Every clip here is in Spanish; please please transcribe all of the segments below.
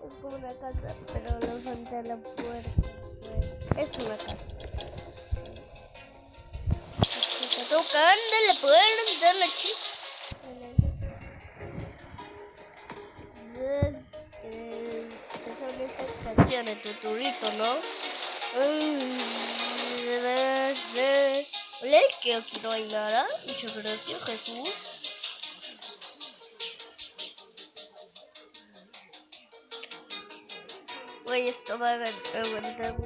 Es como una casa, pero no falta la puerta. Es una casa. Está tocando la puerta de la chica. Son estas canciones, Tuturito, ¿no? Hola, que aquí no hay nada. Muchas gracias, Jesús. Güey, esto va a aguantar.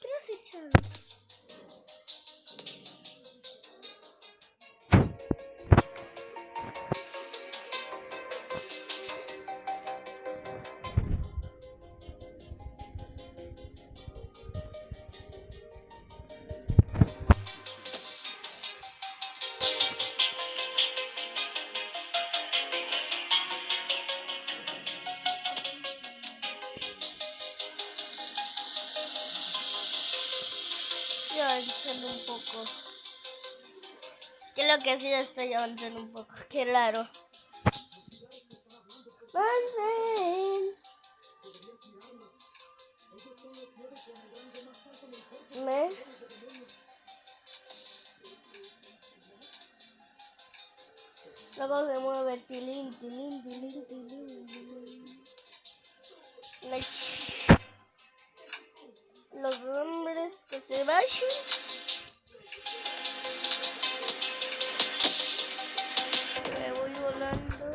¿Qué has echado? Yo avanzando un poco. Es que lo que sí estoy avanzando un poco. Qué raro. ¡Avancen! Luego se mueve tilín, tilín, tilín, tilín. Los hombres que se vayan. Me voy volando.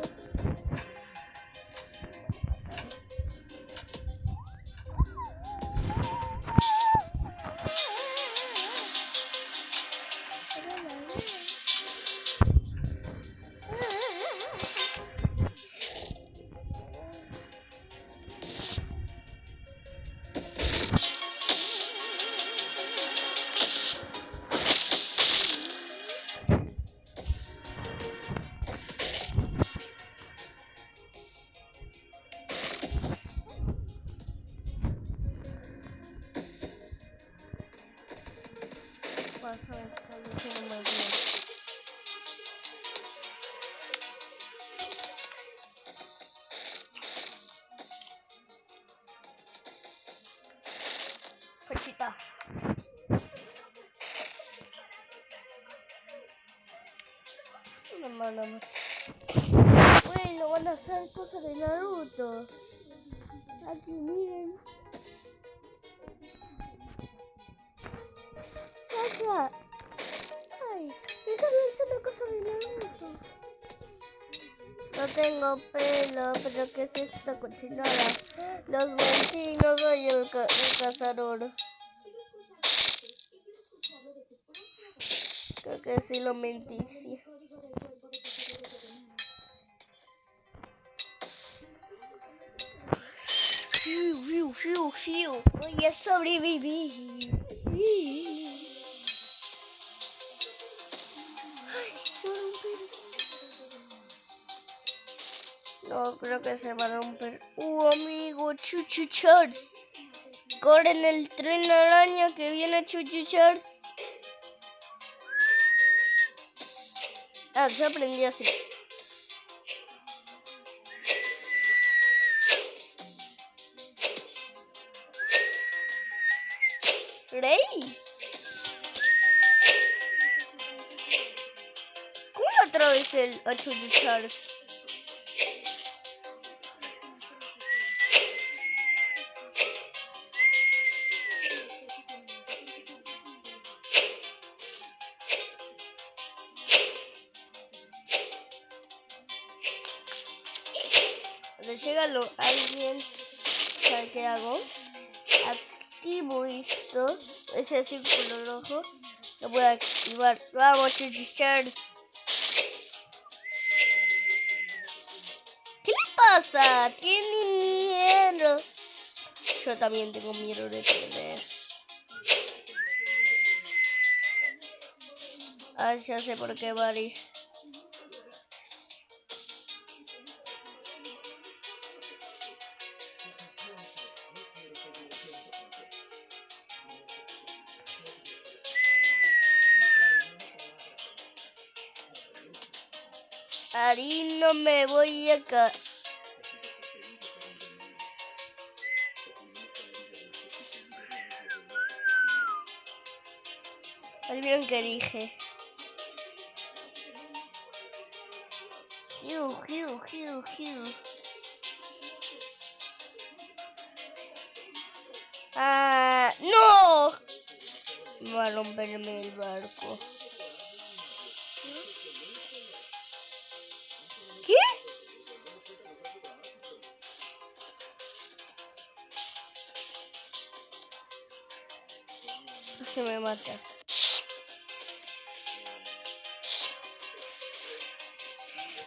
Pachita. Una mano más. Bueno, van a hacer cosas de Naruto. Aquí, miren. Sasha. Ay, déjame hacer una cosa de Naruto. No tengo pelo, pero ¿qué es esta cochinada? Los mentí, no soy el cazador. Creo que sí lo mentí, sí. Voy a sobrevivir. No, creo que se va a romper. Amigo, Chuchu Charles. Corre en el tren araña que viene Chuchu Charles. Ah, se aprendió así. ¡Rey! ¿Cómo atravesé a Chuchu Charles? Cuando llega alguien, ¿sabe qué hago? Activo esto, ese círculo rojo, lo voy a activar. Vamos, Chuchu Charles. ¿Qué le pasa? Tiene miedo. Yo también tengo miedo de perder. Ah, ya sé por qué, Bari. Ahí no me voy a caer. Olviden que dije. Hiu. ¡No! Va a romperme el barco. ¿Qué? Se me mata.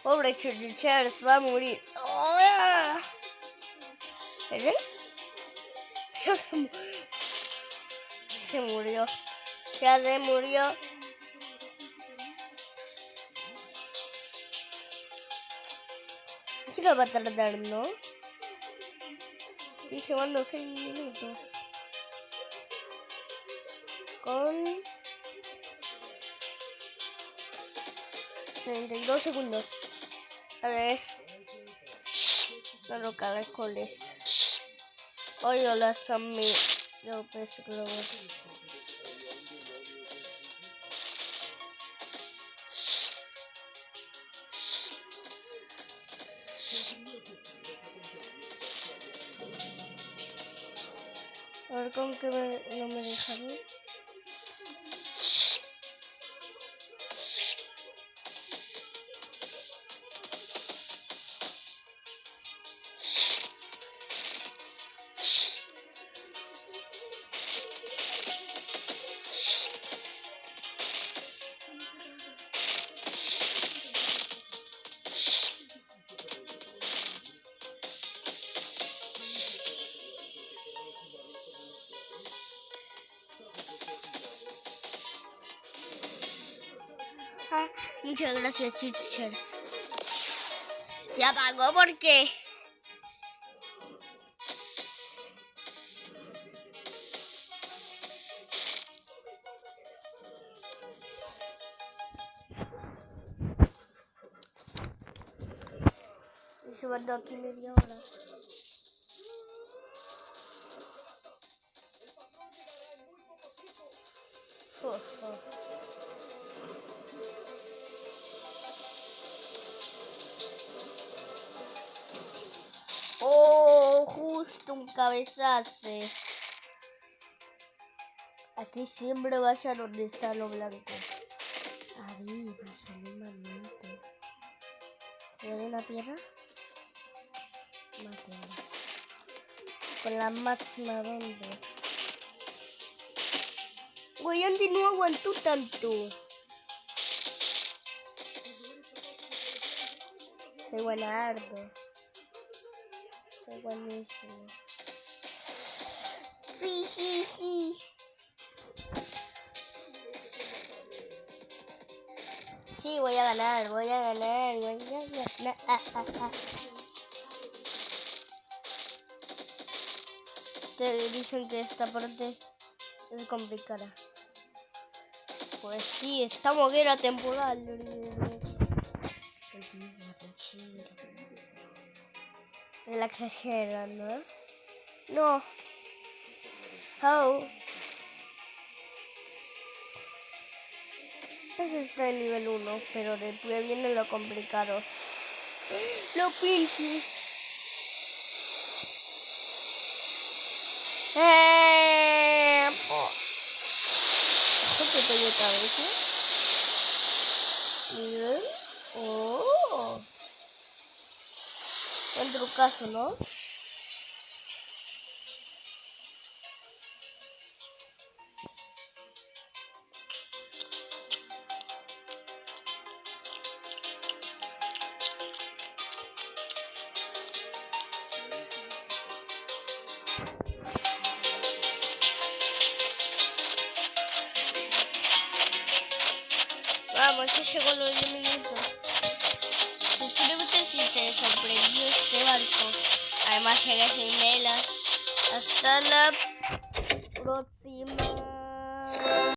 Pobre Charles va a morir. ¿Eh? Ya se murió. Ya se murió. ¿Qué lo va a tardar, no? Estoy llevando 6 minutos. Con 32 segundos. A ver. No lo caracoles. Hoy hola Sammy. Yo pensé que lo voy a hacer. A ver con qué no me dejaron. Muchas gracias, teachers. Se apagó porque estoy llevando aquí media hora. Oh, justo un cabezazo. Aquí siempre vaya donde está lo blanco. Arriba, sale manito. ¿Se ve una piedra? Mátela. Con la máxima bomba. Güey, Andy no aguantó tanto. Soy buenardo. Soy buenísimo. Sí. Sí, voy a ganar. Te dicen que esta parte es complicada. Pues sí, estamos guerra temporal. Es la casera, ¿no? No. Oh. Ese está en nivel 1, pero después viene lo complicado. Los pinches. ¿Qué te pegó cabeza? Miren. Oh. Buen trucazo, ¿no? Vamos, ya llegó los 10 minutos. Suscríbete si te sorprendió este barco. Además, llega sin vela. Hasta la próxima.